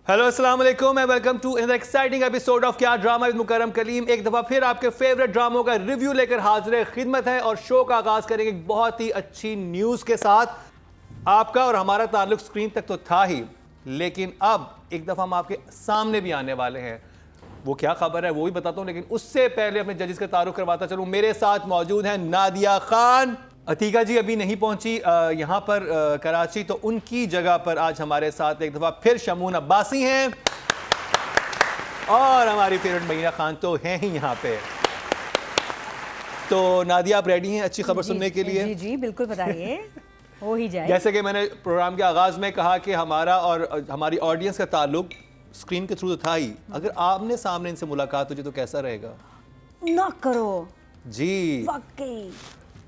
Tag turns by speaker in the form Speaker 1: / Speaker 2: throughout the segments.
Speaker 1: Hello अस्सलाम वालेकुम and welcome to another exciting episode of Kya Drama with Mukarram Kaleem. एक दफ़ा फिर आपके फेवरेट ड्रामों का रिव्यू लेकर हाजिर खिदमत है और शो का आगाज करेंगे एक बहुत ही अच्छी न्यूज़ के साथ। आपका और हमारा ताल्लुक स्क्रीन तक तो था ही, लेकिन अब एक दफ़ा हम आपके सामने भी आने वाले हैं। वो क्या खबर है वो भी बताता हूँ, लेकिन उससे पहले अपने जजेस का तारुफ करवाता चलूँ। मेरे साथ मौजूद हैं नादिया खान। अतीका जी अभी नहीं पहुंची यहाँ पर कराची, तो उनकी जगह पर आज हमारे साथ एक दफ़ा फिर शमून अब्बासी हैं और हमारी फेवरेट महीना खान तो हैं ही यहाँ पे। तो नादिया आप रेडी हैं अच्छी खबर सुनने के लिए?
Speaker 2: जी जी बिल्कुल, बताइए। हो ही जाए।
Speaker 1: जैसे कि मैंने प्रोग्राम के आगाज़ में कहा कि हमारा और हमारी ऑडियंस का ताल्लुक स्क्रीन के थ्रू तो था ही, अगर आमने सामने इनसे मुलाकात हो जाए तो कैसा रहेगा?
Speaker 2: ना करो
Speaker 1: जी
Speaker 2: वाकई।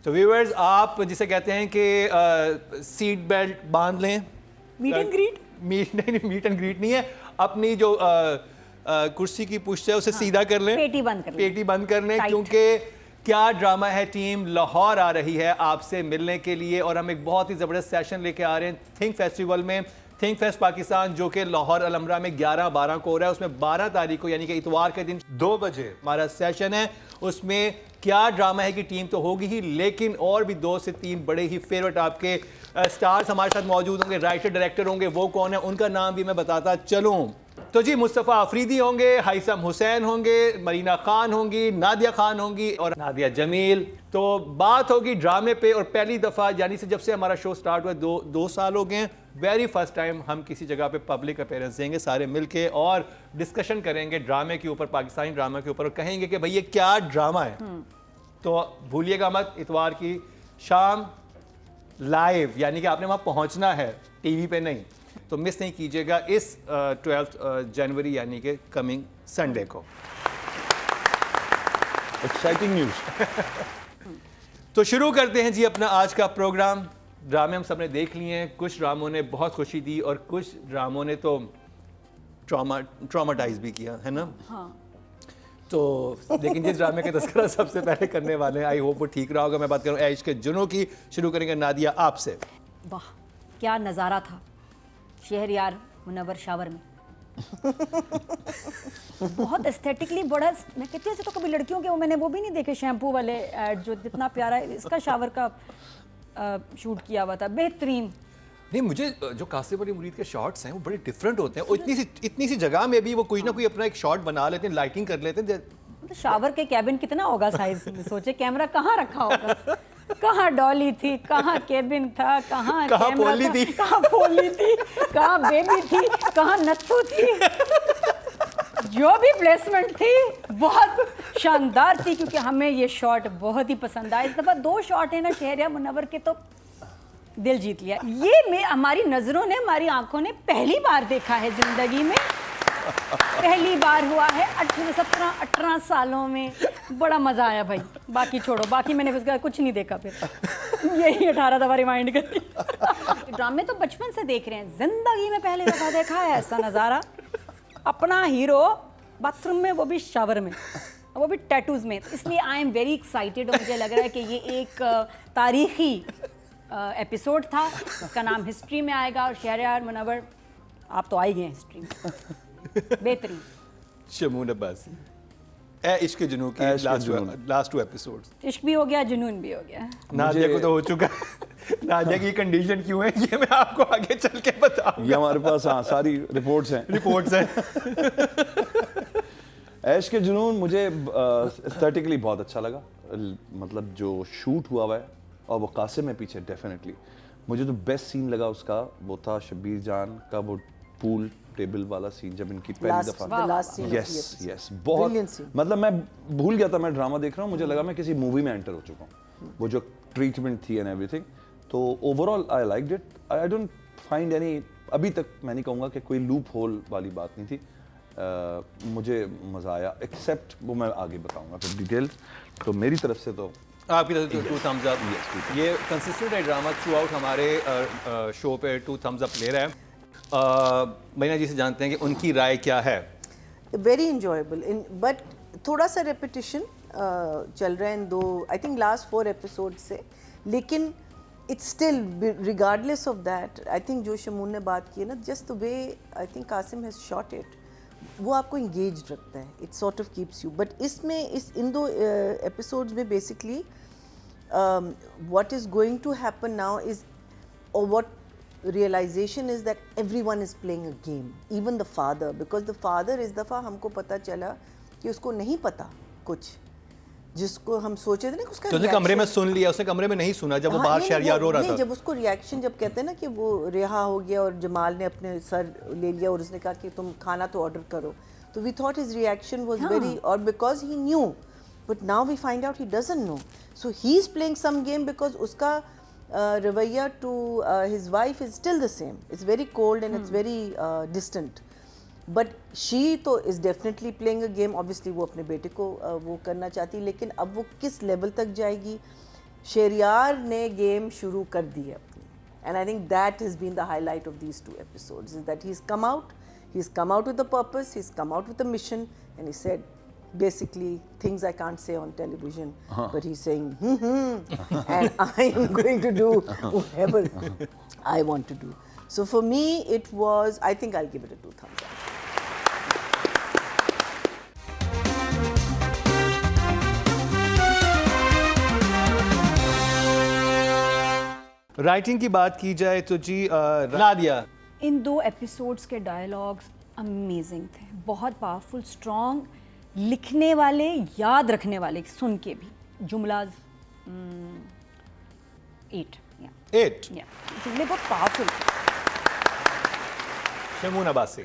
Speaker 1: तो व्यूअर्स, आप जिसे कहते हैं कि सीट बेल्ट बांध लें।
Speaker 2: Meet and greet?
Speaker 1: नहीं, मीट एंड ग्रीट नहीं है। अपनी जो कुर्सी की पुश्त है उसे सीधा कर लें,
Speaker 2: पेटी बंद कर लें,
Speaker 1: पेटी बंद कर लें,
Speaker 2: टाइट।
Speaker 1: क्योंकि क्या ड्रामा है टीम लाहौर आ रही है आपसे मिलने के लिए और हम एक बहुत ही ज़बरदस्त सेशन लेके आ रहे हैं थिंक फेस्टिवल में। थिंक फेस्ट पाकिस्तान जो कि लाहौर अलमरा में 11-12 को हो रहा है, उसमें 12 तारीख को यानी कि इतवार के दिन 2 बजे हमारा सेशन है। उसमें क्या ड्रामा है कि टीम तो होगी ही, लेकिन और भी 2 से 3 बड़े ही फेवरेट आपके स्टार्स हमारे साथ मौजूद होंगे। राइटर डायरेक्टर होंगे, वो कौन है उनका नाम भी मैं बताता चलूँ। तो जी, मुस्तफ़ा अफरीदी होंगे, हैसम हुसैन होंगे, मरीना खान होंगी, नादिया खान होंगी और नादिया जमील। तो बात होगी ड्रामे पे, और पहली दफ़ा यानी से जब से हमारा शो स्टार्ट हुआ 2 साल हो गए, वेरी फर्स्ट टाइम हम किसी जगह पे पब्लिक अपीयरेंस देंगे सारे मिलके और डिस्कशन करेंगे ड्रामे के ऊपर, पाकिस्तानी ड्रामा के ऊपर, और कहेंगे कि भाई ये क्या ड्रामा है। तो भूलिएगा मत, इतवार की शाम लाइव, यानी कि आपने वहाँ पहुँचना है, टीवी पे नहीं। तो मिस नहीं कीजिएगा इस 12 जनवरी यानी कि कमिंग संडे को।
Speaker 3: Exciting news.
Speaker 1: तो शुरू करते हैं जी अपना आज का प्रोग्राम। ड्रामे हम सबने देख लिए हैं, कुछ ड्रामों ने बहुत खुशी दी और कुछ ड्रामों ने तो ट्रॉमाटाइज भी किया है ना।
Speaker 2: हाँ।
Speaker 1: तो लेकिन जिस ड्रामे का तज़किरा सबसे पहले करने वाले हैं, आई होप वो ठीक रहा होगा, मैं बात करूँ ऐश के जुनून की। शुरू करेंगे नादिया आपसे।
Speaker 2: वाह क्या नज़ारा था शहरयार मुनव्वर शावर में। बहुत एस्थेटिकली बड़ा, मैं कहती हूँ ऐसे तो कभी लड़कियों के वो मैंने वो भी नहीं देखे शैम्पू वाले एड, जो जितना प्यारा इसका शावर का शूट किया हुआ था, बेहतरीन।
Speaker 1: नहीं, मुझे जो कासिम अली मुरीद के शॉट्स हैं वो बड़े डिफरेंट होते हैं, और इतनी सी जगह में भी वो कोई ना कोई अपना एक शॉट बना लेते हैं, लाइटिंग कर लेते हैं।
Speaker 2: तो शावर के कैबिन कितना होगा साइज, सोचे कैमरा कहाँ रखा होगा, कहाँ डॉली थी, कहाँ केबिन था, कहाँ
Speaker 1: पोली थी,
Speaker 2: कहाँ पोली थी, कहाँ बेबी थी, कहाँ नत्थू थी। जो भी प्लेसमेंट थी बहुत शानदार थी, क्योंकि हमें ये शॉट बहुत ही पसंद आया। इस दफ़ा 2 शॉट है ना शहरयार मुनव्वर के, तो दिल जीत लिया। ये हमारी नज़रों ने, हमारी आंखों ने पहली बार देखा है ज़िंदगी में, पहली बार हुआ है 17-18 सालों में। बड़ा मज़ा आया भाई। बाकी छोड़ो, बाकी मैंने उसका कुछ नहीं देखा, फिर यही 18 दफ़ा रिमाइंड करती। ड्रामे तो बचपन से देख रहे हैं, ज़िंदगी में पहली दफ़ा देखा है ऐसा नज़ारा। अपना हीरो बाथरूम में, वो भी शावर में, वो भी टैटूज़ में। इसलिए आई एम वेरी एक्साइटेड, और मुझे लग रहा है कि ये एक तारीख़ी एपिसोड था, इसका नाम हिस्ट्री में आएगा। और शहरयार मुनव्वर आप तो आ ही गए हिस्ट्री में, बेहतरीन।
Speaker 1: शमून अब्बासी, इश्क जुनून की लास्ट 2 एपिसोड्स।
Speaker 2: इश्क भी हो गया, जुनून भी हो गया।
Speaker 1: नादिया को तो हो चुका है। नादिया की कंडीशन क्यों है ये मैं आपको आगे चल के बताऊंगा।
Speaker 3: ये हमारे पास हाँ सारी रिपोर्ट्स हैं। ऐश के जुनून मुझे एस्थेटिकली बहुत अच्छा लगा, मतलब जो शूट हुआ है, और वो कासिम है पीछे। डेफिनेटली मुझे जो बेस्ट सीन लगा उसका वो था शब्बीर जान का वो पूल टेबल वाला सीन, जब इनकी पहली दफा। यस बहुत, मतलब मैं भूल गया था मैं ड्रामा देख रहा हूँ, मुझे लगा मैं किसी मूवी में एंटर हो चुका हूँ। वो जो ट्रीटमेंट थी एंड एवरीथिंग, तो overall I liked it. I don't find any, अभी तक मैं नहीं कहूँगा कि कोई लूप होल वाली बात नहीं थी। मुझे मज़ा आया, एक्सेप्ट वो मैं आगे बताऊँगा फिर डिटेल। तो मेरी तरफ से तो
Speaker 1: आपकी तरफ से 2 thumbs up। ये कंसिस्टेंट है ड्रामा थ्रू आउट, हमारे शो पे 2 thumbs up ले रहा है। महीना जी से जानते हैं कि उनकी राय क्या है।
Speaker 4: वेरी इंजॉयबल, बट थोड़ा सा रेपिटिशन चल रहा है इन 2, आई थिंक लास्ट 4 एपिसोड से, लेकिन it's still, regardless of that, I think जो शमून ने बात की है ना, just the way I think Qasim has shot it, वो आपको engaged रखता है. It sort of keeps you. But इन दो episodes में basically what is going to happen now is, or what realization is, that everyone is playing a game, even the father, because the father इस दफ़ा हमको पता चला कि उसको नहीं पता कुछ, जिसको हम सोचे थे ना कि उसका
Speaker 1: तो उसने कमरे में सुन लिया, उसने कमरे में नहीं सुना जब वो बाहर शहरियार रो रहा था.
Speaker 4: जब उसको रिएक्शन जब कहते हैं ना कि वो रिहा हो गया और जमाल ने अपने सर ले लिया और उसने कहा कि तुम खाना तो ऑर्डर करो, तो we thought his reaction was very, और because he knew, but now we find out he doesn't know, so he is playing some game, because उसका रवैया to his wife is still the same. It's very cold and it's very distant. But she तो is definitely playing a game. Obviously वो अपने बेटे को वो करना चाहती है, लेकिन अब वो किस लेवल तक जाएगी. शहरियार ने गेम शुरू कर दी है अपनी, and I think that has been the highlight of these 2 episodes, is that he is come out with a purpose, he is come out with a mission, and he said basically things I can't say on television, but he's saying and I am going to do whatever I want to do. So for me it was, I think I'll give it a 2 thumbs up.
Speaker 1: Writing की बात की जाए तो जी नादिया,
Speaker 2: इन 2 episodes के dialogues amazing थे, बहुत powerful, strong, लिखने वाले, याद रखने वाले, सुन के भी जुमलाज 8 जुमले बहुत पावरफुल.
Speaker 1: शमून अब्बासी,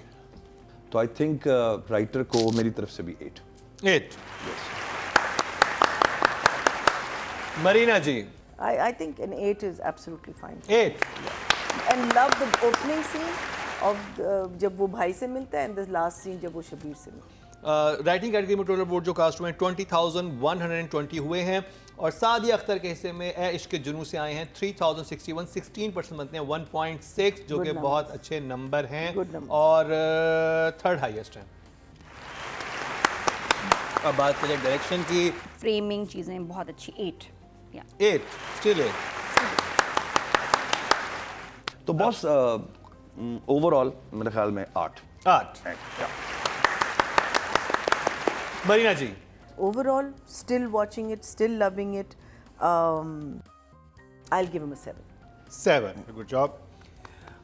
Speaker 3: तो आई थिंक राइटर को मेरी तरफ से भी 8.
Speaker 1: मरीना जी,
Speaker 4: I think an 8 is absolutely fine.
Speaker 1: 8.
Speaker 4: And love the opening scene of जब वो भाई से मिलता है, and the last scene जब वो शबीर से मिलता है.
Speaker 1: राइटिंग कैटेगरी में टोटल वोट जो कास्ट हुए हैं 20,120 हुए हैं, और सादिया अख्तर के हिस्से में ए इश्क के जुनू से आए हैं 3,061, 16% बनते हैं 1.6, जो कि बहुत अच्छे नंबर हैं, और थर्ड हाईएस्ट हैं. अब बात करें डायरेक्शन की,
Speaker 2: फ्रेमिंग चीज़ें बहुत अच्छी. 8
Speaker 1: 8 स्टिल 8.
Speaker 3: तो बॉस ओवरऑल मेरे ख्याल में 8.
Speaker 1: मरीना जी,
Speaker 4: Overall, still watching it, still loving it. I'll give him a 7.
Speaker 1: 7. Good job.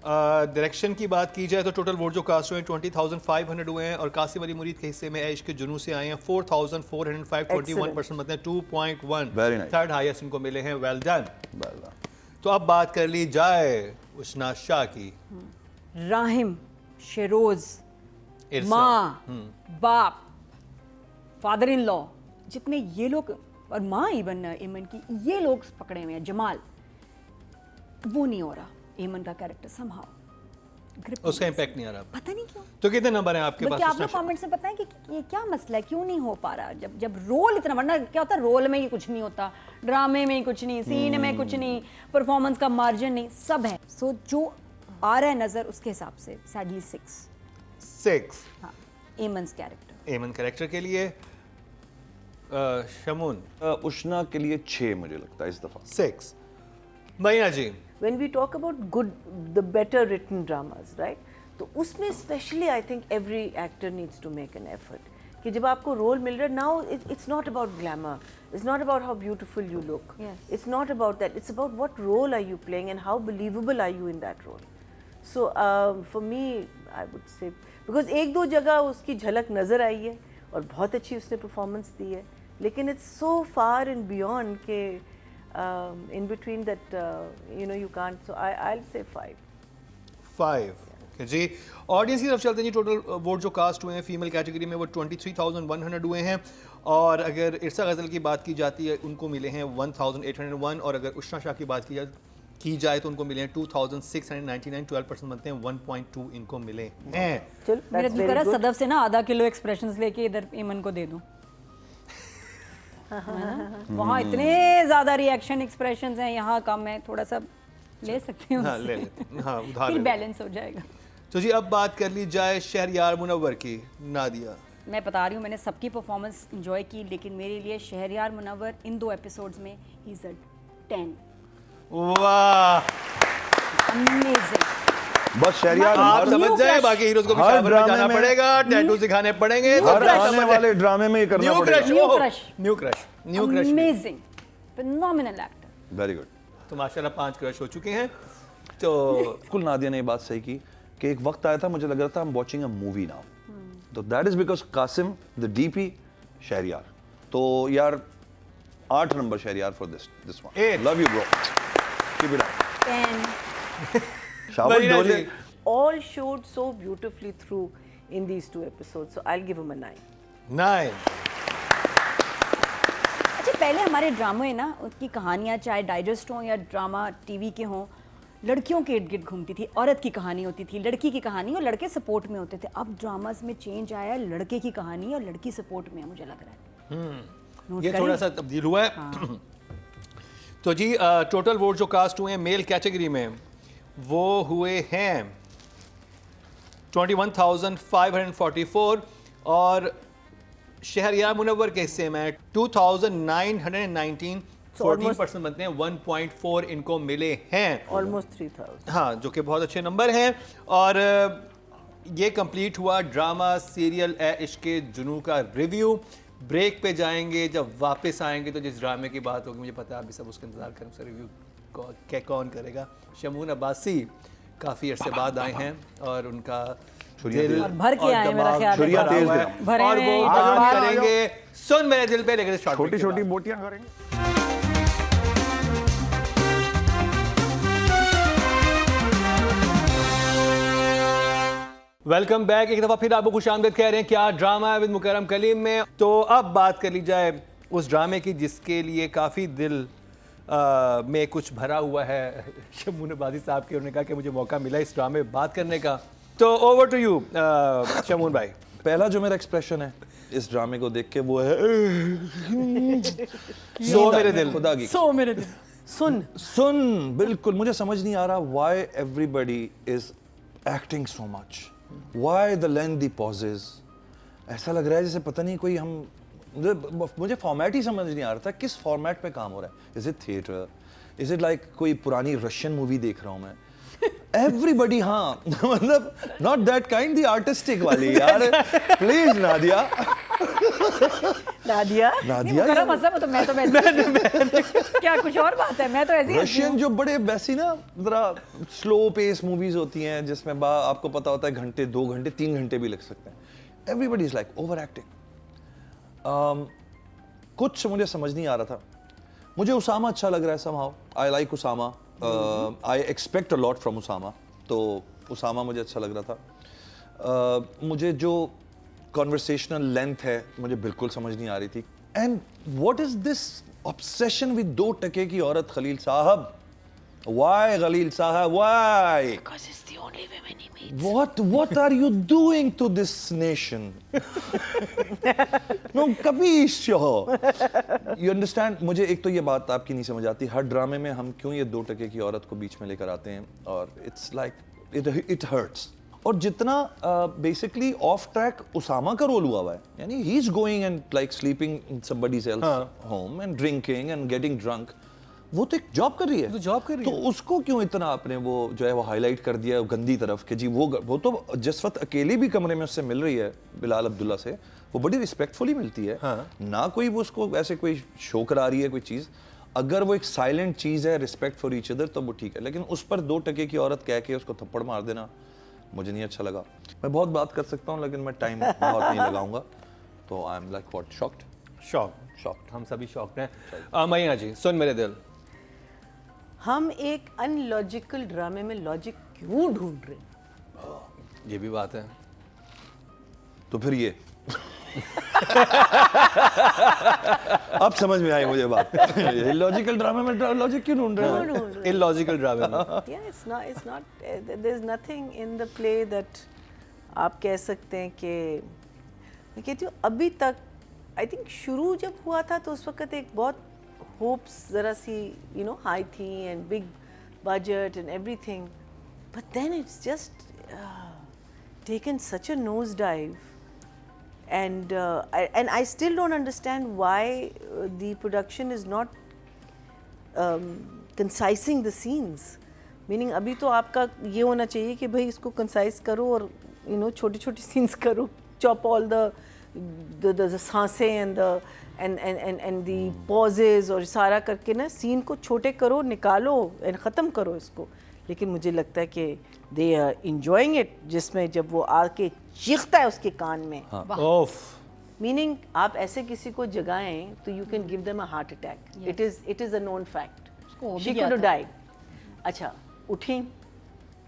Speaker 1: Direction की बात की जाए तो टोटल वोट जो कास्ट हुए हैं 20,500 हुए हैं, और कासिम अली मुरीद के हिस्से में ऐश के जुनू से आए हैं 4,405, 21% मतलब 2.1.
Speaker 3: Very nice.
Speaker 1: थर्ड हाईएस्ट इनको मिले हैं. Well done. तो अब बात कर ली जाए उशना शाह की.
Speaker 2: राहिम, शेरोज,
Speaker 1: इरसा.
Speaker 2: माँ, बाप, फादर इन लॉ, जितने ये लोग, और माँ इवन एमन की, ये लोग पकड़े हुए हैं. जमाल, वो नहीं हो रहा एमन का कैरेक्टर समहाउ,
Speaker 1: उसका इम्पैक्ट नहीं आ रहा.
Speaker 2: पता नहीं क्यों.
Speaker 1: तो कितने नंबर हैं आपके
Speaker 2: बल्कि
Speaker 1: पास?
Speaker 2: आप लोग कमेंट्स में बताएं कि ये क्या मसला है, क्यों नहीं हो पा रहा. जब रोल इतना, वरना क्या होता है, रोल में ही कुछ नहीं होता, ड्रामे में ही कुछ नहीं, सीन में कुछ नहीं, परफॉर्मेंस का मार्जिन नहीं, सब है. सो जो आ रहा है नजर, उसके हिसाब से सैडली 6. हाँ, एमन्स कैरेक्टर.
Speaker 1: एमन कैरेक्टर के लिए शमून
Speaker 3: उष्ना के लिए 6 मुझे लगता है इस दफा.
Speaker 1: 6. मरीना जी,
Speaker 4: When we talk about good, the better written dramas, right? तो उसमें especially I think every actor needs to make an effort. कि जब आपको रोल मिल रहा है, now it's not about glamour, it's not about how beautiful you look,
Speaker 2: Yes.
Speaker 4: it's not about that, it's about what role are you playing and how believable are you in that role. So for me, I would say, because एक दो जगह उसकी झलक नज़र आई है और बहुत अच्छी उसने परफॉर्मेंस दी है, लेकिन it's so far and beyond के in between that you can't, so I'll say 5.
Speaker 1: 5. Okay, ji. Audience की तरफ चलते हैं जी. टोटल वोट जो कास्ट हुए हैं फीमेल कैटेगरी में वो 23,100 हुए हैं, और अगर इरसा गज़ल की बात की जाती है उनको मिले हैं 1,801, और अगर उष्ना शाह की बात की जाए तो उनको मिले हैं 2,699, 12% बनते हैं 1.2 इनको मिले हैं.
Speaker 2: मेरा दिल कर रहा है सदफ से ना आधा किलो एक्सप्रेशंस लेके इधर एमन को दे दूं. वहाँ इतने ज्यादा रिएक्शन एक्सप्रेशंस हैं, यहाँ कम है, थोड़ा सा ले सकती हूँ.
Speaker 1: हाँ, ले लेते हैं. हाँ, उधार
Speaker 2: फिर
Speaker 1: ले लेते हैं.
Speaker 2: बैलेंस हो जाएगा.
Speaker 1: तो जी अब बात कर ली जाए शहरयार मुनव्वर की. नादिया,
Speaker 2: मैं बता रही हूँ, मैंने सबकी परफॉर्मेंस इंजॉय की, लेकिन मेरे लिए शहरयार मुनव्वर इन 2 एपिसोड्स में ही इज अ 10.
Speaker 1: वाह,
Speaker 2: अमेजिंग।
Speaker 3: बस शहरियार
Speaker 1: आप
Speaker 3: हर
Speaker 1: समझ
Speaker 2: New
Speaker 1: जाए,
Speaker 2: crush.
Speaker 1: बाकी हीरोज को
Speaker 3: हर
Speaker 1: पेशावर में
Speaker 3: ड्रामे
Speaker 1: जाना
Speaker 3: में-
Speaker 1: पड़ेगा, टैटू सिखाने पड़ेंगे,
Speaker 2: New
Speaker 1: तो
Speaker 3: हर
Speaker 2: crush.
Speaker 3: आने वाले ड्रामे में ये करना
Speaker 1: न्यू क्रश,
Speaker 3: पड़ेगा।
Speaker 2: New crush.
Speaker 1: New crush, new crush.
Speaker 2: Amazing, phenomenal actor.
Speaker 3: Very good.
Speaker 1: तो माशाल्लाह 5 क्रश हो चुके हैं। तो
Speaker 3: बिल्कुल नादिया ने ये बात सही की कि एक वक्त आया था मुझे लग रहा था I'm watching a movie now. तो that is because Qasim the DP Shehryar. तो यार 8 number Shehryar for this one.
Speaker 1: 8.
Speaker 3: Love you bro, keep it up.
Speaker 2: 10।
Speaker 3: शाबाश
Speaker 1: मरीना
Speaker 3: डोले।
Speaker 1: जी।
Speaker 4: All showed so beautifully through in these 2 episodes, so I'll give him a 9.
Speaker 1: 9।
Speaker 2: अच्छा, पहले हमारे ड्रामे ना, उनकी कहानियाँ चाहे डाइजेस्ट हों या ड्रामा टीवी के हों, लड़कियों के इर्द गिर्द घूमती थी। औरत की कहानी होती थी, लड़की की कहानी, और लड़के सपोर्ट में होते थे। अब ड्रामास में चेंज आया, लड़के की कहानी और लड़की सपोर्ट में है, मुझे लग रहा है। नोट
Speaker 1: ये
Speaker 2: करें?
Speaker 1: थोड़ा सा तब्दील हुआ है। तो जी टोटल वोट जो कास्ट हुए हैं मेल कैटेगरी में, वो हुए हैं 21,544 और शहरियार मुनव्वर के हिस्से में 2,919, 14% बनते हैं। 1.4 इनको मिले हैं।
Speaker 4: Almost 3,000.
Speaker 1: हाँ, जो कि बहुत अच्छे नंबर हैं। और ये कंप्लीट हुआ ड्रामा सीरियल ए इश्क़े जुनू का रिव्यू। ब्रेक पे जाएंगे, जब वापस आएंगे तो जिस ड्रामे की बात होगी, मुझे पता है अभी सब उसका इंतजार करें, उसका रिव्यू कौन करेगा। शमून अब्बासी काफ़ी अरसे बाद आए हैं और उनका दिल
Speaker 2: और भर के आए हैं, मेरा ख्याल है।
Speaker 3: छुरियां
Speaker 1: भरा
Speaker 3: तेज
Speaker 1: हुआ है।
Speaker 3: हैं।
Speaker 2: भरे
Speaker 1: और
Speaker 2: हुए
Speaker 1: वो
Speaker 2: हैं,
Speaker 1: बात
Speaker 2: जज्बात।
Speaker 1: करेंगे सुन मेरे दिल पे, लेकिन शॉर्ट
Speaker 3: छोटी छोटी बोटियां करेंगे।
Speaker 1: Welcome back. एक दफ़ा फिर आपको खुशामदीद कह रहे हैं क्या ड्रामा है विद मुकरम कलीम में। तो अब बात कर ली जाए उस ड्रामे की जिसके लिए काफ़ी दिल में कुछ भरा हुआ है। शमून अब्बासी साहब के, उन्होंने कहा कि मुझे मौका मिला इस ड्रामे में बात करने का। तो ओवर टू यू शमून भाई।
Speaker 3: पहला जो मेरा एक्सप्रेशन है इस ड्रामे को देख के वो है
Speaker 1: सो मेरे दिल।
Speaker 3: खुदा की
Speaker 2: सो मेरे दिल।
Speaker 3: सुन। बिल्कुल मुझे समझ नहीं आ रहा why everybody is acting so much, why the lengthy pauses. ऐसा लग रहा है जैसे पता नहीं कोई मुझे फॉर्मेट ही समझ नहीं आ रहा था किस फॉर्मेट पे काम हो रहा है। Is it theatre, is it like कोई पुरानी रशियन मूवी देख रहा हूँ मैं। एवरीबडी, हाँ मतलब not that kind, the artistic वाली यार। प्लीज नादिया।
Speaker 4: Nadia?
Speaker 3: नादिया
Speaker 2: मुकरम हसन, तो मैं तो वैसे क्या कुछ और बात है, मैं तो ऐसी हंसी
Speaker 3: रशियन
Speaker 2: हूँ।
Speaker 3: जो बड़े वैसी ना जरा स्लो पेस मूवीज होती हैं जिसमें आपको पता होता है घंटे 2 घंटे 3 घंटे भी लग सकते हैं। Everybody is like over acting. कुछ मुझे समझ नहीं आ रहा था। मुझे उसामा अच्छा लग रहा है somehow. I like Usama. I expect a lot from Usama. तो उसामा मुझे अच्छा लग रहा था। मुझे जो कॉन्वर्सेशनल लेंथ है मुझे बिल्कुल समझ नहीं आ रही थी। And what is this obsession with 2 टके की औरत खलील साहब? व्हाई खलील साहब, why?
Speaker 2: Because it's the only women he meets.
Speaker 3: What are you doing to this nation? No, capisco. You understand? मुझे एक तो ये बात आपकी नहीं समझ आती, हर ड्रामे में हम क्यों ये 2 टके की औरत को बीच में लेकर आते हैं, और इट्स लाइक इट हर्ट्स। और जितना बेसिकली ऑफ ट्रैक उसामा का रोल हुआ हुआ है, यानी he is going and like sleeping in somebody's else home and drinking and getting drunk, वो तो एक जॉब कर रही है।
Speaker 1: तो जॉब कर रही
Speaker 3: तो
Speaker 1: है।
Speaker 3: उसको क्यों इतना आपने वो जो है वो हाईलाइट कर दिया है गंदी तरफ के जी। वो तो जिस वक्त अकेली भी कमरे में उससे मिल रही है बिलाल अब्दुल्ला से, वो बड़ी रिस्पेक्टफुली मिलती है।
Speaker 1: हाँ।
Speaker 3: ना कोई वो उसको ऐसे कोई शो करा रही है कोई चीज़। अगर वो एक साइलेंट चीज़ है, रिस्पेक्ट फॉर ईच अदर, तो वो ठीक है। लेकिन उस पर 2 टके की औरत कह के उसको थप्पड़ मार देना मुझे नहीं अच्छा लगा। मैं बहुत बात कर सकता हूँ लेकिन मैं टाइम बहुत नहीं लगाऊंगा। तो I am like what, shocked.
Speaker 1: Shocked, हम सभी शॉक्ड हैं। मरीना जी, सुन मेरे दिल।
Speaker 4: हम एक अनलॉजिकल ड्रामे में लॉजिक क्यों ढूंढ रहे हैं?
Speaker 1: ये भी बात है।
Speaker 3: तो फिर ये अब समझ में आई मुझे बात। लॉजिकल ड्रामे में लॉजिक क्यों ढूंढ रहे हो?
Speaker 1: इलॉजिकल ड्रामे में।
Speaker 4: Yeah, it's not, there's nothing in the play that आप कह सकते हैं कि, मैं कहती हूँ अभी तक आई थिंक शुरू जब हुआ था तो उस वक्त एक बहुत होप्स ज़रा सी हाई थी and big budget and everything, but then it's just taken such a nose dive. And I still don't understand why the production is not concising the scenes, meaning अभी तो आपका ये होना चाहिए कि भाई इसको कंसाइज करो और यू नो छोटी छोटी सीन्स करो, चॉप ऑल द सांसें एंड द पॉजेज और सारा करके ना सीन को छोटे करो, निकालो एंड ख़त्म करो इसको। लेकिन मुझे लगता है कि दे आर इंजॉइंग इट, जिसमें जब वो आके चीखता है उसके कान में,
Speaker 1: ओफ
Speaker 4: मीनिंग आप ऐसे किसी को जगाएं तो you can give them a heart attack. It is a known fact.
Speaker 2: उसको हो भी
Speaker 4: शी
Speaker 2: गया
Speaker 4: कुड
Speaker 2: था।
Speaker 4: डाइड। अच्छा उठी,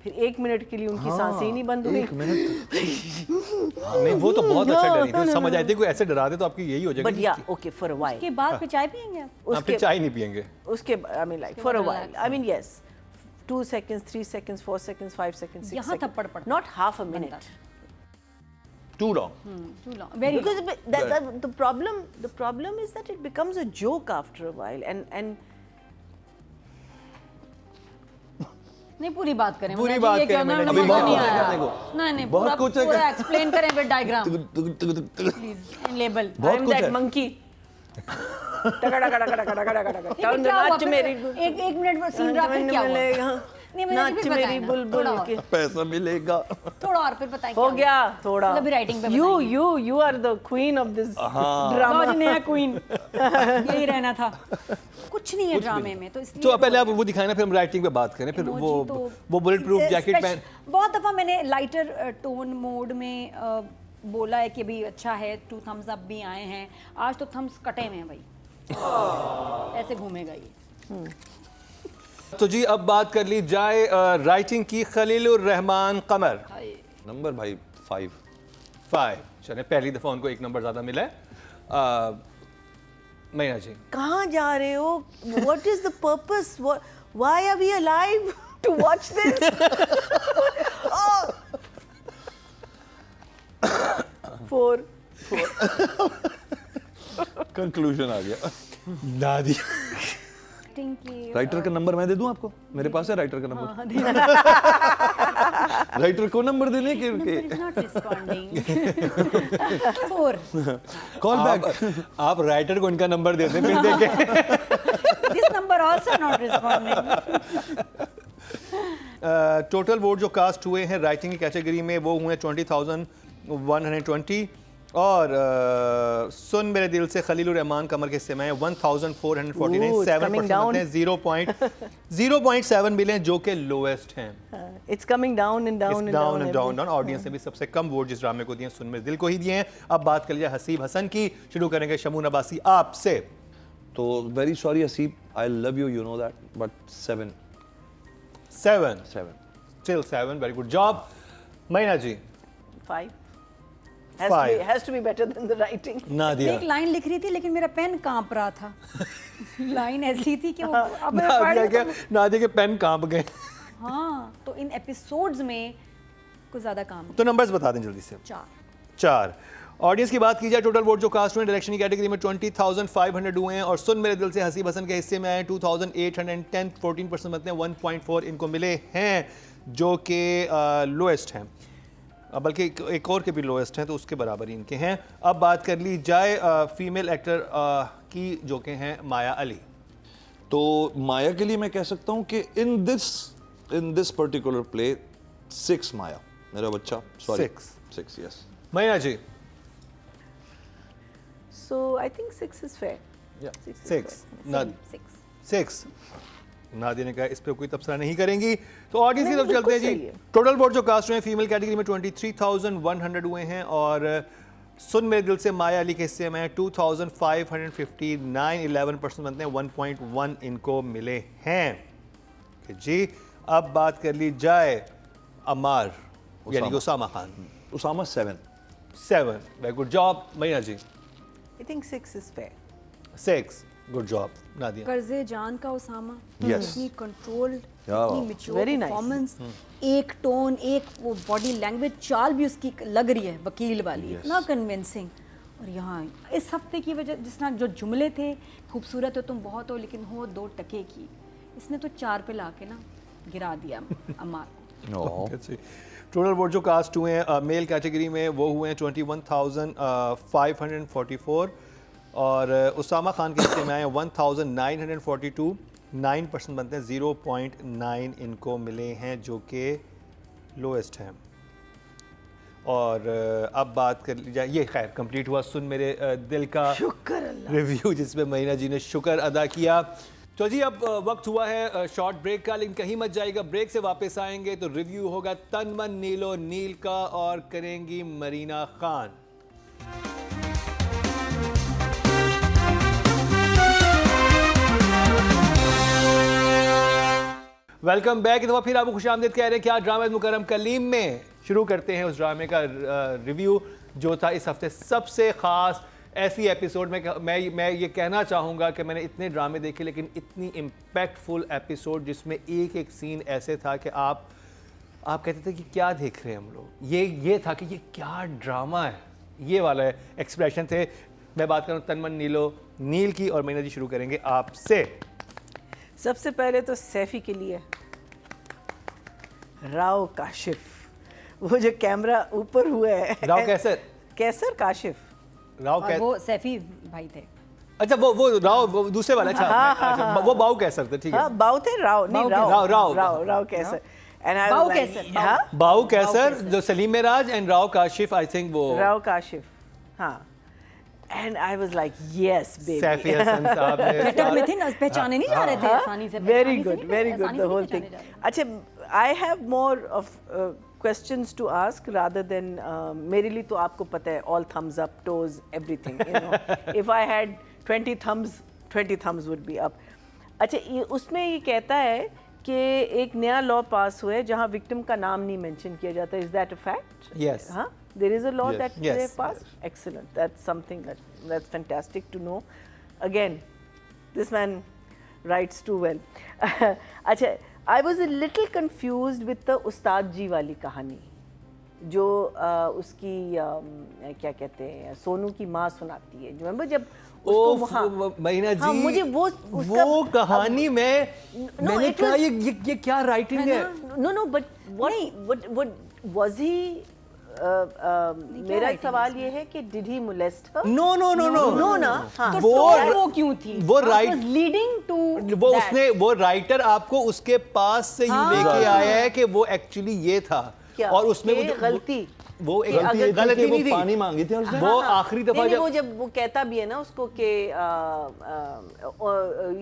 Speaker 4: फिर 1 मिनट के लिए उनकी सांसें ही नहीं बंद हुई।
Speaker 3: 1 मिनट
Speaker 1: नहीं, वो तो बहुत अच्छा डरी थी, समझ आई थी कोई ऐसे डरा दे तो आपकी यही हो
Speaker 4: बट
Speaker 1: जाएगी।
Speaker 4: या ओके फॉर अ वाइल,
Speaker 2: के बाद फिर चाय पियेंगे आप?
Speaker 1: आप फिर चाय नहीं पियेंगे।
Speaker 4: उसके I mean like for a while, I mean yes 2 seconds 3 seconds 4 seconds 5 seconds 6
Speaker 2: यहाँ
Speaker 4: seconds,
Speaker 2: थप्पड़ पड़ता
Speaker 4: not half a minute,
Speaker 1: too long.
Speaker 2: Too long, very long.
Speaker 4: because the problem is that it becomes a joke after a while and
Speaker 2: नहीं पूरी बात करें,
Speaker 1: पूरी
Speaker 2: मुझे
Speaker 1: बात
Speaker 2: ये
Speaker 1: करें,
Speaker 2: कहना
Speaker 1: मैंने
Speaker 2: नंबर
Speaker 1: अभी
Speaker 2: नहीं
Speaker 1: बहुत
Speaker 2: आया।
Speaker 3: कुछ है,
Speaker 2: नहीं नहीं
Speaker 3: बहुत
Speaker 2: पूरा
Speaker 3: कुछ है।
Speaker 2: पूरा एक्सप्लेन करें फिर डायग्राम लेबल।
Speaker 3: बहुत
Speaker 4: I'm
Speaker 3: कुछ
Speaker 4: that
Speaker 3: है।
Speaker 4: monkey.
Speaker 2: लेकिन क्या हुआ फिर? एक मिनट पर सीन रहा, फिर क्या हुआ? नहीं मुझे
Speaker 4: नाच
Speaker 2: फिर
Speaker 4: मेरी
Speaker 2: बताएं ना,
Speaker 4: बुलबुल
Speaker 2: थोड़ा और,
Speaker 4: के।
Speaker 3: पैसा मिलेगा।
Speaker 2: थोड़ा और फिर बताएं
Speaker 4: हो
Speaker 2: क्या
Speaker 4: गया
Speaker 2: हुआ?
Speaker 4: थोड़ा।
Speaker 2: मतलब राइटिंग पे
Speaker 4: You are the queen of this drama.
Speaker 2: लॉज नया क्वीन यही रहना था। कुछ नहीं है ड्रामे में, तो इसलिए
Speaker 1: तो पहले आप वो दिखाएं ना, फिर हम राइटिंग पे बात करें। फिर
Speaker 2: Emoji तो
Speaker 1: वो बुलेट प्रूफ जैकेट पहन।
Speaker 2: बहुत दफ़ा मैंने लाइटर टोन मोड में बोला है कि भाई अच्छा है, 2 थम्स अप भी आए हैं। आज तो थम्स कटे हुए हैं भाई, ऐसे घूमेगा ये।
Speaker 1: तो जी अब बात कर ली जाए राइटिंग की। खलीलुर रहमान कमर
Speaker 3: नंबर भाई 5।
Speaker 1: 5। चले पहली दफा उनको 1 नंबर ज्यादा मिला है। मैया जी
Speaker 4: कहाँ जा रहे हो? What is the purpose? Why are we alive to watch this? Oh. 4
Speaker 3: conclusion आ गया।
Speaker 1: नादिया
Speaker 2: एक्टिंग की
Speaker 3: राइटर का नंबर मैं दे दूं आपको? मेरे पास है राइटर का नंबर। राइटर को नंबर देने के
Speaker 2: is not responding. 4.
Speaker 3: Call back.
Speaker 1: आप राइटर को इनका नंबर दे दें फिर देखें।
Speaker 2: This number also not responding.
Speaker 1: Total vote जो कास्ट हुए हैं राइटिंग की कैटेगरी में वो हुए 20,120 और सुन मेरे दिल से खलीलुर रहमान कमर के हिस्से में 1,449
Speaker 4: Ooh, it's coming down.
Speaker 1: 0.7 मिले जो कि लोएस्ट हैं।
Speaker 4: It's coming down and down and
Speaker 1: down and
Speaker 4: down.
Speaker 1: Down. Audience ने भी सबसे कम वोट जिस ड्रामे को दिए सुन मेरे दिल को ही दिए हैं। अब बात कर लिया हसीब हसन की। शुरू करेंगे शमून अब्बासी आपसे।
Speaker 3: तो very sorry Haseeb, I love you, you know that, but 7।
Speaker 1: 7
Speaker 3: 7
Speaker 1: still 7। Very good job. मैना जी
Speaker 4: 5.
Speaker 1: Five.
Speaker 4: Has to be better than the writing.
Speaker 1: Nadia
Speaker 2: एक लाइन लिख रही थी लेकिन मेरा पेन कांप रहा था। लाइन ऐसी थी कि वो अब मैं
Speaker 1: नादिया
Speaker 2: पढ़
Speaker 1: के नादिया के पेन कांप गए।
Speaker 2: हाँ तो इन एपिसोड्स में कुछ ज्यादा काम
Speaker 1: तो नंबर्स बता दें जल्दी से।
Speaker 2: 4
Speaker 1: ऑडियंस की बात की जाए टोटल वोट जो कास्ट हुए डायरेक्शन की कैटेगरी में 20,500 हुए हैं और सुन मेरे दिल से हसीब हसन के हिस्से में आए 2,810 14% बनते हैं 1.4 इनको मिले हैं जो कि लोएस्ट हैं, बल्कि एक और के भी लोएस्ट हैं तो उसके बराबर ही इनके हैं। अब बात कर ली जाए फीमेल एक्टर की जो कि हैं माया अली।
Speaker 3: तो माया के लिए मैं कह सकता हूँ कि इन दिस पर्टिकुलर प्ले 6 माया मेरा बच्चा। Sorry 6 yes.
Speaker 1: मैया जी
Speaker 4: So I think 6 is fair.
Speaker 1: 6
Speaker 2: 6
Speaker 1: 6 Nadia ने कहा इस पे कोई तबसरा नहीं करेंगी। तो ऑडियंस की
Speaker 4: नहीं,
Speaker 1: तरफ चलते हैं
Speaker 4: बिल्कुल
Speaker 1: जी।
Speaker 4: सही है।
Speaker 1: टोटल वोट जो कास्ट हुए हैं फीमेल कैटेगरी में 23,100 हुए हैं और सुन मेरे दिल से माया अली के हिस्से में 2,559 11% बनते हैं 1.1 इनको मिले हैं जी। अब बात कर ली जाए अमार यानी Usama Khan.
Speaker 3: Usama 7
Speaker 1: very good job Maya ji.
Speaker 4: I think 6 is fair.
Speaker 1: 6 good job Nadia.
Speaker 2: कर्जे जान का उसामा,
Speaker 3: Yes.
Speaker 2: इतनी कंट्रोल्ड,
Speaker 3: Yeah.
Speaker 2: इतनी मैच्योर
Speaker 4: Very nice.
Speaker 2: परफॉर्मेंस, एक टोन, एक वो बॉडी लैंग्वेज, चाल भी उसकी लग रही है वकील वाली, इतना कन्विंसिंग। और यहाँ इस हफ्ते की वजह जिस तरह जो जुमले थे, खूबसूरत हो तुम बहुत हो लेकिन हो 2 टके की, इसने तो 4 पे लाके ना गिरा दिया अमार को।
Speaker 1: टोटल वोट जो कास्ट हुए हैं मेल कैटेगरी में वो हुए हैं 21,544 और उसामा खान के हिस्से में आए 1,942 9% बनते हैं, 0.9 इनको मिले हैं जो कि लोएस्ट हैं। और अब बात कर ली जाए, ये खैर कंप्लीट हुआ सुन मेरे दिल का
Speaker 4: शुक्र अल्लाह।
Speaker 1: रिव्यू, जिसमें महीना जी ने शुक्र अदा किया। तो जी अब वक्त हुआ है शॉर्ट ब्रेक का, लेकिन कहीं मत जाएगा, ब्रेक से वापस आएंगे तो रिव्यू होगा तन मन नीलो नील का और करेंगी मरीना खान। Welcome back. तो फिर आपको खुशामदीद कह रहे हैं कि आज ड्रामा मुकर्रम कलीम में शुरू करते हैं उस ड्रामे का रिव्यू जो था इस हफ्ते सबसे ख़ास ऐसी एपिसोड में। मैं ये कहना चाहूँगा कि मैंने इतने ड्रामे देखे लेकिन इतनी इम्पैक्टफुल एपिसोड जिसमें एक एक सीन ऐसे था कि आप कहते थे कि क्या देख रहे हैं हम लोग। ये था कि ये क्या ड्रामा है, ये वाला एक्सप्रेशन थे। मैं बात करूँ तन मन नीलो नील की, और महीना जी शुरू करेंगे आपसे।
Speaker 4: सबसे पहले तो सैफी के लिए राव काशिफ, वो जो कैमरा ऊपर हुआ है।
Speaker 1: राव कैसर,
Speaker 4: कैसर काशिफ,
Speaker 1: राव
Speaker 2: और वो सैफी भाई थे।
Speaker 1: अच्छा वो राव, वो दूसरे वाला। अच्छा वो बाऊ कैसर थे, ठीक है।
Speaker 4: हाँ बाऊ थे, राव नहीं, राव कैसर। And I was
Speaker 2: बाऊ
Speaker 4: like,
Speaker 2: कैसर,
Speaker 4: हाँ?
Speaker 1: बाऊ कैसर जो Salim Meraj and Rao Kashif, I think वो
Speaker 4: राव काशिफ, हाँ। And I was like, yes, baby.
Speaker 1: Saifi Hasan साहब ने
Speaker 2: गेटअप में थे ना, पहचाने नहीं जा रहे थे आसानी से।
Speaker 4: Very good, the whole thing. अच्छा, I have more of questions to ask rather than मेरे लिए तो आपको पता है all thumbs up, toes, everything. You know, if I had 20 thumbs would be up. अच्छा, उसमें ये कहता है कि एक नया लॉ पास हुआ है जहाँ विक्टिम का नाम नहीं मेंशन किया जाता। Is that a fact?
Speaker 1: Yes.
Speaker 4: हाँ? There is a law
Speaker 3: Yes.
Speaker 4: that
Speaker 1: Yes.
Speaker 4: they passed. Excellent. That's something that's fantastic to know. Again, this man writes too well. अच्छा, I was a little confused with the उस्ताद जी वाली कहानी जो उसकी क्या कहते हैं सोनू की माँ सुनाती है। Remember जब उसको
Speaker 1: महीना जी,
Speaker 4: हाँ, मुझे
Speaker 1: वो कहानी में मैंने कहा ये क्या राइटिंग है।
Speaker 4: No, but what was he? मेरा सवाल ये है कि did he molest her?
Speaker 1: No
Speaker 4: ना, हाँ।
Speaker 2: तो वो क्यों थी?
Speaker 1: वो राइट
Speaker 2: लीडिंग टू
Speaker 1: वो उसने वो राइटर आपको उसके पास से यूं लेके आया है कि वो एक्चुअली ये था।
Speaker 4: क्या?
Speaker 1: और उसमें वो
Speaker 4: गलती,
Speaker 1: वो एक
Speaker 3: गलती
Speaker 1: गलती नहीं थी,
Speaker 3: पानी मांगी थी उसने।
Speaker 1: वो आखिरी दफा
Speaker 4: नहीं, वो जब वो कहता भी है ना उसको कि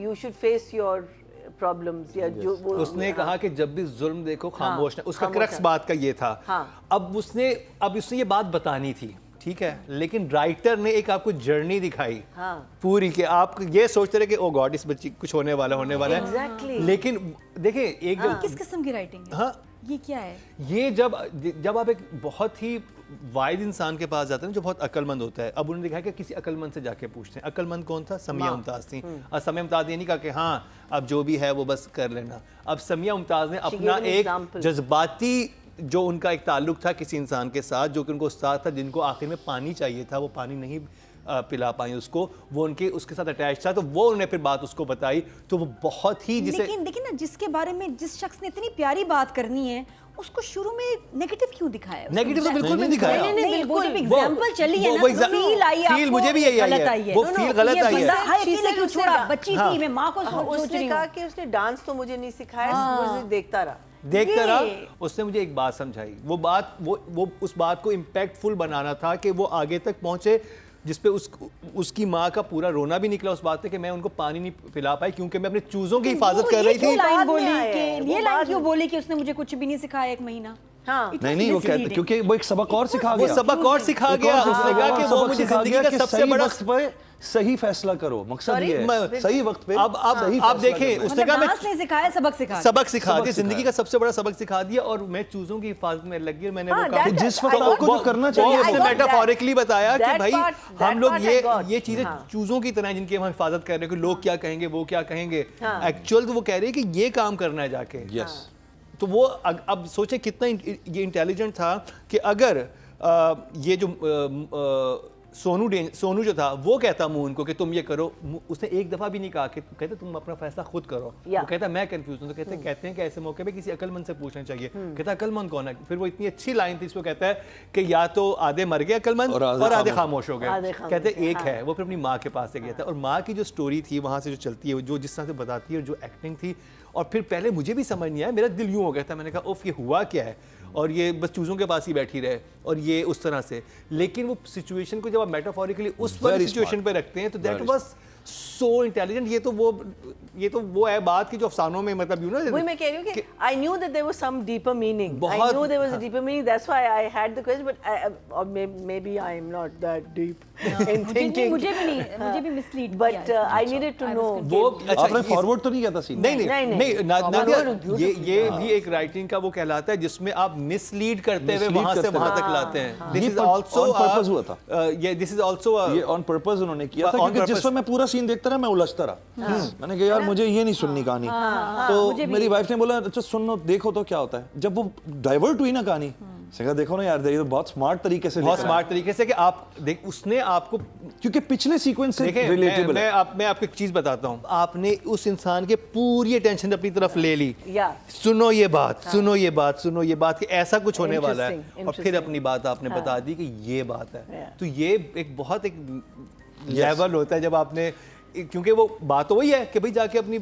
Speaker 4: you should face your problems या जो वो
Speaker 1: उसने कहा कि जब भी जुल्म देखो खामोश ना, उसका क्रक्स बात का ये था।
Speaker 4: हाँ।
Speaker 1: अब उसने ये बात बतानी थी, ठीक है, लेकिन राइटर ने एक आपको जर्नी दिखाई
Speaker 4: हाँ।
Speaker 1: पूरी कि आप ये सोचते रहे कि ओ गॉड इस बच्ची कुछ होने वाला है।
Speaker 4: Exactly.
Speaker 1: लेकिन देखिए एक
Speaker 2: किस किस्म की राइटिंग है?
Speaker 1: हाँ,
Speaker 2: ये क्या है?
Speaker 1: ये जब आप एक बहुत ही वाइड इंसान के पास जाते हैं जो बहुत अक्लमंद होता है। अब उन्होंने दिखाया कि किसी अक्लमंद से जाके पूछते हैं। अक्लमंद कौन था? समिया मुमताज़ थी। और समिया मुमताज़ ये नहीं कहा कि हाँ अब जो भी है वो बस कर लेना। अब समिया मुमताज़ ने अपना एक जज्बाती जो उनका एक ताल्लुक था किसी इंसान के साथ जो कि उनको उस्ताद था जिनको आखिर में पानी चाहिए था, वो पानी नहीं पिला पाई उसको, वो उसके साथ अटैच था, तो वो उन्होंने फिर बात उसको बताई। तो वो बहुत ही
Speaker 2: लेकिन देखिए ना, जिसके बारे में जिस शख्स ने इतनी प्यारी बात करनी है उसको शुरू में नेगेटिव क्यों दिखाया?
Speaker 1: नेगेटिव तो बिल्कुल नहीं दिखाया।
Speaker 2: नहीं, वो जब एग्जांपल चली है ना, फील आई
Speaker 1: फील मुझे भी यही आई है, वो फील गलत आई है।
Speaker 2: हाय अकेले क्यों छोड़ा? बच्ची थी, मैं माँ को सोच
Speaker 4: उसने
Speaker 2: रही
Speaker 4: कहा
Speaker 2: हूँ
Speaker 4: कि उसने डांस तो मुझे नहीं सिखाया, मुझे देखता रहा।
Speaker 1: उसने मुझे एक बात समझाई। वो उस बात को इम्पैक्टफुल बनाना था कि वो आगे तक पहुंचे, जिसपे उसकी माँ का पूरा रोना भी निकला उस बात पे कि मैं उनको पानी नहीं पिला पाई क्योंकि मैं अपने चूजों की हिफाजत कर रही थी।
Speaker 2: ये लाइन क्यों बोली कि उसने मुझे कुछ भी नहीं सिखाया 1 महीना?
Speaker 4: हाँ।
Speaker 3: नहीं वो कहते क्योंकि वो एक सबक और सिखा गया।
Speaker 1: वो सबक और सिखा गया। उसने कहा कि वो मुझे जिंदगी का सबसे बड़ा
Speaker 3: वक्त पे सही फैसला करो, मकसद ये है सही वक्त पे।
Speaker 1: अब देखें, उसने कहा मैं
Speaker 2: नहीं सिखाया, सबक सिखा
Speaker 1: दिया, जिंदगी का सबसे बड़ा सबक सिखा दिया और मैं चूजों की हिफाजत में लग गई। मैंने वो कहा
Speaker 3: जिस वक्त आपको जो करना चाहिए
Speaker 1: उसने मेटाफोरिकली बताया कि भाई हम लोग ये चीजें
Speaker 4: हाँ।
Speaker 1: चूजों की तरह जिनकी हम हिफाजत कर रहे हैं कि लोग क्या कहेंगे, वो क्या कहेंगे, एक्चुअल तो वो कह रहे हैं कि ये काम करना है जाके।
Speaker 3: यस,
Speaker 1: तो वो अब सोचे कितना ये इंटेलिजेंट था कि अगर ये जो सोनू जो था वो कहता मून को कि तुम ये करो, उसने एक दफा भी नहीं कहा कि कहते तुम अपना फैसला खुद करो। वो कहता मैं कंफ्यूज हूँ, तो कहते हैं कि ऐसे मौके पे किसी अक्लमंद से पूछना चाहिए। कहता अक्लमंद कौन है? फिर वो इतनी अच्छी लाइन थी, इसको कहता है कि या तो आधे मर गए अक्लमंद और आधे खामोश हो गए। कहते एक है, वो फिर अपनी माँ के पास से गया था, और माँ की जो स्टोरी थी वहाँ से जो चलती है, जो जिस तरह से बताती है, जो एक्टिंग थी, और फिर पहले मुझे भी समझ नहीं आया, मेरा दिल यूँ हो गया था, मैंने कहा उफ ये हुआ क्या है, और ये बस चूज़ों के पास ही बैठी रहे और ये उस तरह से। लेकिन वो सिचुएशन को जब आप मेटाफोरिकली उस वाली सिचुएशन पे रखते हैं तो दैट वाज सो इंटेलिजेंट। ये तो वो है बात की जो अफसानों में मतलब यूं ना,
Speaker 4: वही मैं कह रही हूँ कि I knew that there was some deeper meaning. I knew there was a deeper meaning. That's why I had the question, but or maybe I am not that deep in thinking.
Speaker 2: मुझे भी mislead
Speaker 4: But I needed to know.
Speaker 1: वो
Speaker 3: आपने forward तो नहीं किया था scene?
Speaker 1: नहीं, नादिया, ये भी एक राइटिंग का वो कहलाता है जिसमें आप मिसलीड करते हुए वहां से वहां तक लाते हैं। This is also
Speaker 3: on purpose हुआ था।
Speaker 1: ये दिस इज आल्सो
Speaker 3: ये ऑन पर्पस उन्होंने किया था, क्योंकि जिस वक्त मैं पूरा सीन देखता रहा मैं उलझता रहा। मैंने कहा यार मुझे ये नहीं सुननी कहानी, तो मेरी वाइफ ने बोला अच्छा सुनो देखो तो क्या होता है। जब वो डाइवर्ट हुई ना कहानी, कहा देखो ना यार, ये तो बहुत स्मार्ट तरीके से,
Speaker 1: बहुत स्मार्ट तरीके से कि आप देख, उसने आपको,
Speaker 3: क्योंकि पिछले सीक्वेंस से रिलेटेबल है।
Speaker 1: मैं आपको एक चीज बताता हूँ, आपने उस इंसान के पूरी अटेंशन अपनी तरफ ले ली। सुनो ये बात, सुनो ये बात, सुनो ये बात कि ऐसा कुछ होने वाला है, और फिर अपनी बात आपने बता दी कि ये बात है। तो ये एक बहुत एक लेवल होता है जब आपने, क्योंकि वो बात तो वही है कि भाई जाके अपनी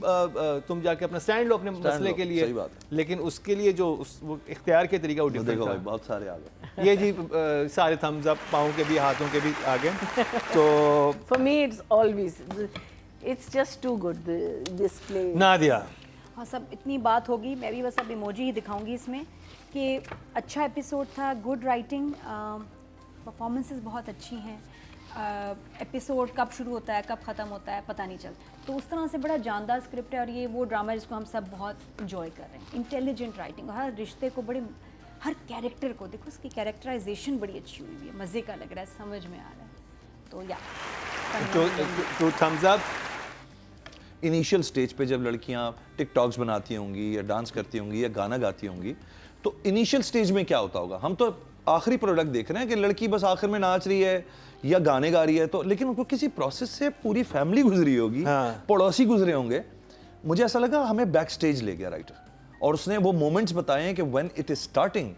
Speaker 1: तुम जाके अपना स्टैंड लो अपने मसले के लिए, लेकिन उसके लिए जो वो इख्तियार के तरीका वो डिफरेंट था।
Speaker 3: बहुत सारे आ गए
Speaker 1: ये जी सारे थम्स अप, पाँव के भी हाथों के भी आ गए। तो
Speaker 4: For me it's always, it's just too good, this play.
Speaker 1: Nadia,
Speaker 2: हाँ सब इतनी बात होगी, मैं भी बस अब इमोजी ही दिखाऊंगी इसमें कि अच्छा एपिसोड था, गुड राइटिंग, परफॉर्मेंसेस बहुत अच्छी हैं, एपिसोड कब शुरू होता है कब ख़त्म होता है पता नहीं चलता, तो उस तरह से बड़ा जानदार स्क्रिप्ट है, और ये वो ड्रामा जिसको हम सब बहुत इंजॉय कर रहे हैं। इंटेलिजेंट राइटिंग, हर रिश्ते को बड़े, हर कैरेक्टर को देखो, उसकी कैरेक्टराइजेशन बड़ी अच्छी हुई है, मज़े का लग रहा है, समझ में आ रहा है, तो या
Speaker 1: two thumbs up.
Speaker 3: Initial stage पे जब लड़कियां टिकटॉक्स बनाती होंगी या डांस करती होंगी या गाना गाती होंगी, तो इनिशियल स्टेज में क्या होता होगा? हम तो आखिरी प्रोडक्ट देख रहे हैं कि लड़की बस आखिर में नाच रही है या गाने गा रही है, तो लेकिन उनको किसी प्रोसेस से पूरी फैमिली गुजरी होगी, पड़ोसी गुजरे होंगे। मुझे ऐसा लगा हमें बैक स्टेज ले गया राइटर, और उसने वो मोमेंट्स बताए हैं कि व्हेन इट इज स्टार्टिंग,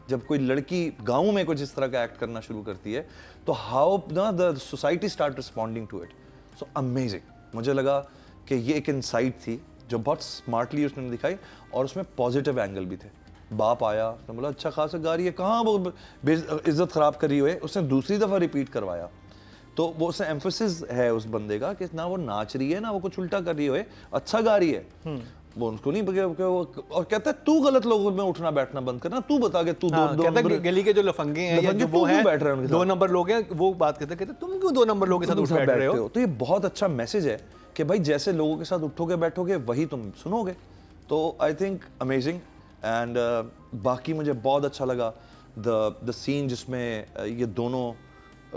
Speaker 3: जब कोई लड़की गाँव में कुछ इस तरह का एक्ट करना शुरू करती है, तो how the society start responding to it. So amazing. मुझे लगा कि ये एक इनसाइट थी जो बहुत स्मार्टली उसने दिखाई, और उसमें पॉजिटिव एंगल भी थे। बाप आया, उसने बोला अच्छा खासा गा रही है, कहाँ वो इज्जत खराब करी हुई है, उसने दूसरी दफ़ा रिपीट करवाया, तो वो उससे एम्फोसिस है उस बंदे का कि ना वो नाच रही है ना वो कुछ उल्टा कर रही है, अच्छा गा रही है। वो उनको नहीं और कहता है तू गलत लोगों में उठना बैठना बंद करना, तू बता के तू दो
Speaker 1: गली के जो लफंगे हैं या जो वो हैं बैठ रहे हैं 2 नंबर लोग हैं, वो बात कहते तुम क्यों 2 नंबर लोगों के साथ बैठ रहे हो।
Speaker 3: तो ये बहुत अच्छा मैसेज है कि भाई जैसे लोगों के साथ उठोगे बैठोगे वही तुम सुनोगे। तो आई थिंक अमेजिंग। एंड बाकी मुझे बहुत अच्छा लगा द सीन जिसमें ये दोनों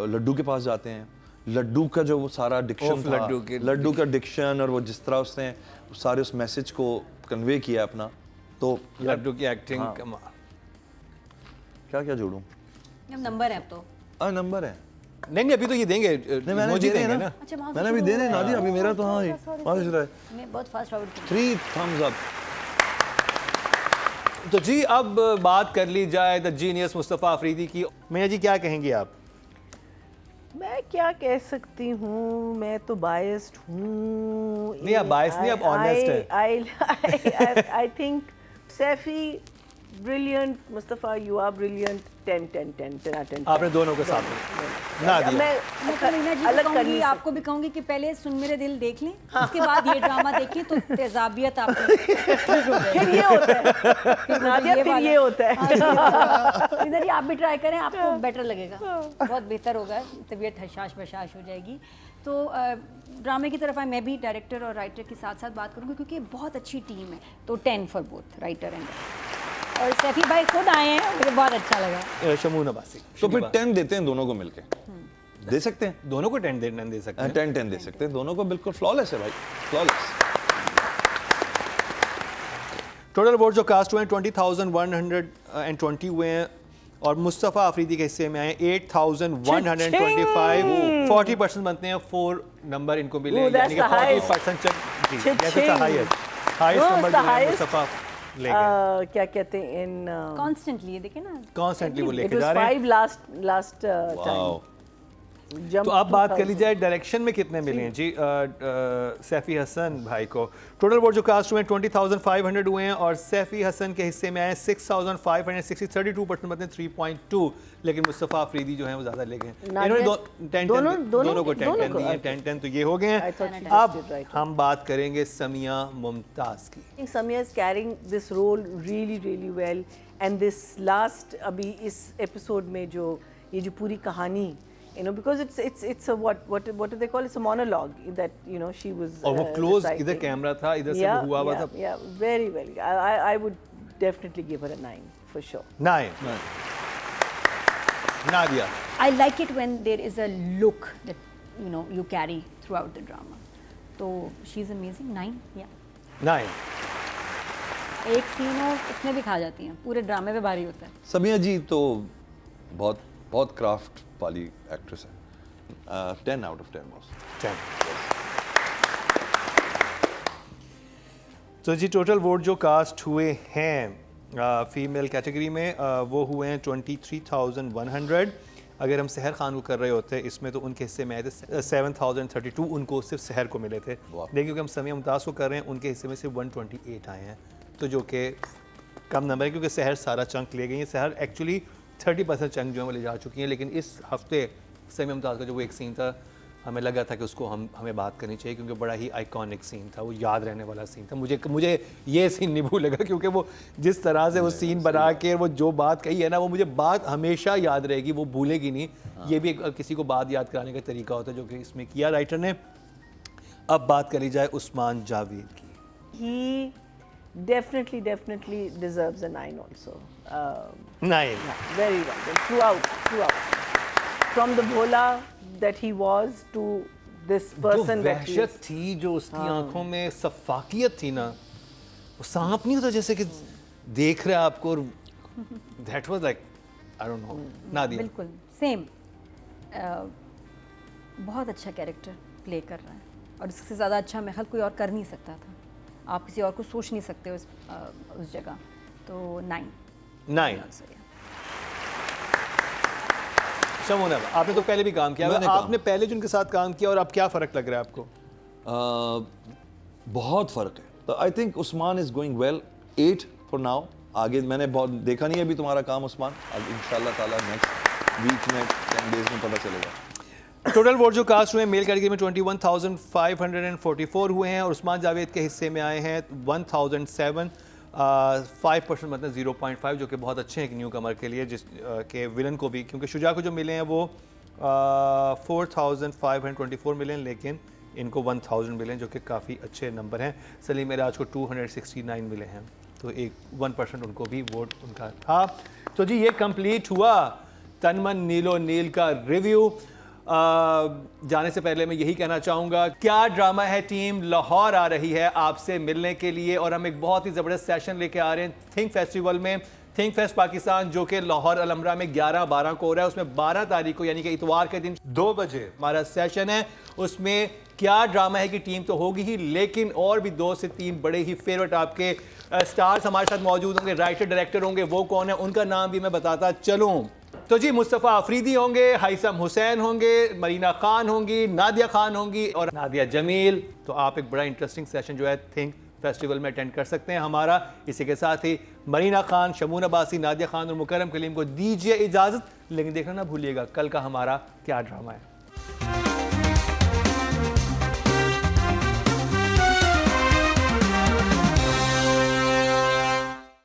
Speaker 3: लड्डू के पास जाते हैं, लड्डू का जो वो सारा डिक्शन था, लड्डू का डिक्शन, और वो जिस तरह उसने सारे उस मैसेज को कन्वे किया अपना, तो
Speaker 1: लड्डू की एक्टिंग कमाल।
Speaker 3: क्या क्या जोड़ूं?
Speaker 2: नंबर है अब तो
Speaker 3: नंबर है
Speaker 1: नहीं अभी तो ये देंगे,
Speaker 3: मैंने दे देंगे ना,
Speaker 2: अच्छा
Speaker 3: मैंने भी दे दें नादिया, अभी मेरा तो हाँ ही
Speaker 2: मैं बहुत फास्ट फॉरवर्ड
Speaker 3: 3 thumbs up।
Speaker 1: तो जी अब बात कर ली जाए द जीनियस मुस्तफ़ा अफरीदी की। मैया जी क्या कहेंगी आप?
Speaker 4: मैं क्या कह सकती हूँ, मैं तो बायस्ड हूँ।
Speaker 1: नहीं आप बायस्ड नहीं, आप ऑनेस्ट है।
Speaker 4: I think Saifi brilliant, Mustafa you are brilliant, 10
Speaker 1: आपने दोनों के साथ ना दिया।
Speaker 2: मैं अलग कहूंगी, आपको भी कहूंगी कि पहले सुन मेरे दिल देख लें, उसके बाद ये ड्रामा देखिए तो तेजाबियत आपकी
Speaker 4: फिर ये होता है नादिया, फिर ये होता है।
Speaker 2: इधर ही आप भी ट्राई करें, आपको बेटर लगेगा, बहुत बेहतर होगा, तबीयत हशाश बशाश हो जाएगी। तो ड्रामे की तरफ आए, मैं भी डायरेक्टर और राइटर के साथ साथ बात करूँगी क्योंकि बहुत अच्छी टीम है, तो 10 फॉर बोथ राइटर एंड, और सैफी भाई खुद आए हैं, मुझे बहुत अच्छा लगा।
Speaker 1: शमून अब्बासी,
Speaker 3: तो फिर 10 देते हैं दोनों को मिलके, दे सकते हैं
Speaker 1: दोनों को 10 दे सकते हैं,
Speaker 3: 10 दे सकते हैं दोनों को, बिल्कुल फ्लॉलेस है भाई, फ्लॉलेस।
Speaker 1: टोटल वोट जो कास्ट हुए हैं 20,120 हुए हैं। और मुस्तफ़ा अफरीदी के हिस्से में आए 8,125, 40% बनते हैं, 4 नंबर इनको मिले,
Speaker 4: Oh, that's
Speaker 1: यानी कि
Speaker 4: the highest.
Speaker 1: 40% जी,
Speaker 4: Cha-ching.
Speaker 1: that's the highest
Speaker 4: No,
Speaker 1: number
Speaker 4: it's the
Speaker 1: जो है
Speaker 4: highest.
Speaker 1: मुस्तफ़ा ले गए,
Speaker 4: क्या कहते हैं इन
Speaker 2: कॉन्स्टेंटली ये देखे ना,
Speaker 1: कॉन्स्टेंटली वो
Speaker 4: इट
Speaker 1: लेके
Speaker 4: वाज
Speaker 1: जा रहे हैं।
Speaker 4: 5 लास्ट टाइम
Speaker 3: वाओ
Speaker 1: तो अब बात कर ली जाए डायरेक्शन में कितने मिले हैं जी सैफ़ी हसन भाई को। टोटल वोट जो कास्ट हुए हैं 20,500 हुए हैं और सैफ़ी हसन के हिस्से में आए 6,560, 32% मतलब 3.2, लेकिन मुस्तफ़ा अफरीदी जो है वो ज़्यादा ले गए। इन्होंने दोनों को 10 दिए हैं, 10 तो ये हो गए
Speaker 4: I
Speaker 1: हैं।
Speaker 4: thought she
Speaker 1: अब
Speaker 4: did right.
Speaker 1: हम बात करेंगे समिया मुमताज़ की।
Speaker 4: I think Samia is carrying this role really well, and this last अभी इस एपिसोड में जो ये जो पूरी कहानी, you know, because it's a what do they call it? It's a monologue that, you know, she was
Speaker 1: और वो क्लोज इधर
Speaker 4: reciting.
Speaker 1: कैमरा था, इधर से वो हुआ था।
Speaker 4: yeah, very well. I would definitely give her a 9 for sure.
Speaker 1: 9 Nadia
Speaker 2: I like it when there is a look that you know you carry throughout the drama. तो she's amazing. 9, yeah.
Speaker 1: 9
Speaker 2: एक scene हो उसमें भी खा जाती हैं, पूरे ड्रामे पे भारी होता है।
Speaker 3: समिया जी तो बहुत क्राफ्ट वाली एक्ट्रेस है। 10 out of 10 बॉस।
Speaker 1: 10। तो जी टोटल वोट जो कास्ट हुए हैं फीमेल कैटेगरी में वो हुए हैं 23,100। अगर हम सहर खान को कर रहे होते इसमें तो उनके हिस्से में आए थे 7,032, उनको सिर्फ सहर को मिले थे। लेकिन क्योंकि हम समिया मुमताज़ को कर रहे हैं उनके हिस्से में सिर्फ 128 आए हैं, तो जो कि कम नंबर है क्योंकि सहर सारा चंक ले गई है। सहर एक्चुअली 30% चंक जो है वो ले जा चुकी हैं, लेकिन इस हफ्ते समिया मुमताज़ का जो वो एक सीन था हमें लगा था कि उसको हमें बात करनी चाहिए क्योंकि बड़ा ही आइकॉनिक सीन था, वो याद रहने वाला सीन था। मुझे ये सीन नहीं भूलेगा क्योंकि वो जिस तरह से वो सीन बना के वो जो बात कही है ना, वो मुझे बात हमेशा याद रहेगी, वो भूलेगी नहीं। ये भी किसी को बात याद कराने का तरीका होता है जो कि इसमें किया राइटर ने। अब बात करी जाए उस्मान जावेद की।
Speaker 4: He definitely deserves a 9 also.
Speaker 1: 9
Speaker 4: Very well throughout. From the bhola that he was to this
Speaker 1: जो
Speaker 4: person that he
Speaker 1: वहशत
Speaker 4: is.
Speaker 1: थी, जो उसकी आंखों में सफाकियत थी ना, वो सांप नहीं होता जैसे कि देख रहा है आपको, और that was like I don't know। Nadia
Speaker 2: बिल्कुल सेम, बहुत अच्छा कैरेक्टर प्ले कर रहा है और इससे ज़्यादा अच्छा मैं कोई और कर नहीं सकता था। आप किसी और को सोच नहीं सकते उस जगह, तो 9।
Speaker 1: शमूना आपने तो पहले भी काम किया,
Speaker 3: मैंने
Speaker 1: आपने पहले जो उनके साथ काम किया और अब क्या फ़र्क लग रहा है आपको?
Speaker 3: बहुत फ़र्क है। तो I think Usman is going well. 8 for now. आगे मैंने बहुत देखा नहीं है अभी तुम्हारा काम उस्मान, अब इंशाल्लाह ताला नेक्स्ट वीक में 10 डेज में पता चलेगा।
Speaker 1: टोटल वोट जो कास्ट हुए हैं मेल कैटेगरी में 21,544 हुए हैं और उस्मान जावेद के हिस्से में आए हैं 1,007, 5% मतलब 0.5, जो कि बहुत अच्छे हैं एक न्यू कमर के लिए, जिस के विलन को भी, क्योंकि शुजा को जो मिले हैं वो 4,524 मिले हैं, लेकिन इनको 1,000 मिले हैं, जो कि काफ़ी अच्छे नंबर हैं। सलीम एराज को 269 मिले हैं, तो एक 1% उनको भी वोट उनका था। तो जी ये कंप्लीट हुआ तनमन नीलो नील का रिव्यू। जाने से पहले मैं यही कहना चाहूँगा, क्या ड्रामा है टीम लाहौर आ रही है आपसे मिलने के लिए और हम एक बहुत ही ज़बरदस्त सेशन लेके आ रहे हैं थिंक फेस्टिवल में। थिंक फेस्ट पाकिस्तान जो कि लाहौर अलमरा में 11-12 को हो रहा है, उसमें 12 तारीख को यानी कि इतवार के दिन 2 बजे हमारा सेशन है। उसमें क्या ड्रामा है कि टीम तो होगी ही, लेकिन और भी 2 से 3 बड़े ही फेवरेट आपके स्टार्स हमारे साथ मौजूद होंगे, राइटर डायरेक्टर होंगे। वो कौन है उनका नाम भी मैं बताता चलूँ। तो जी मुस्तफ़ा अफरीदी होंगे, हैसम हुसैन होंगे, मरीना खान होंगी, नादिया खान होंगी और नादिया जमील। तो आप एक बड़ा इंटरेस्टिंग सेशन जो है थिंक फेस्टिवल में अटेंड कर सकते हैं हमारा। इसी के साथ ही मरीना खान, शमून अब्बासी, नादिया खान और मुकरम कलीम को दीजिए इजाज़त, लेकिन देखना ना भूलिएगा कल का हमारा क्या ड्रामा है।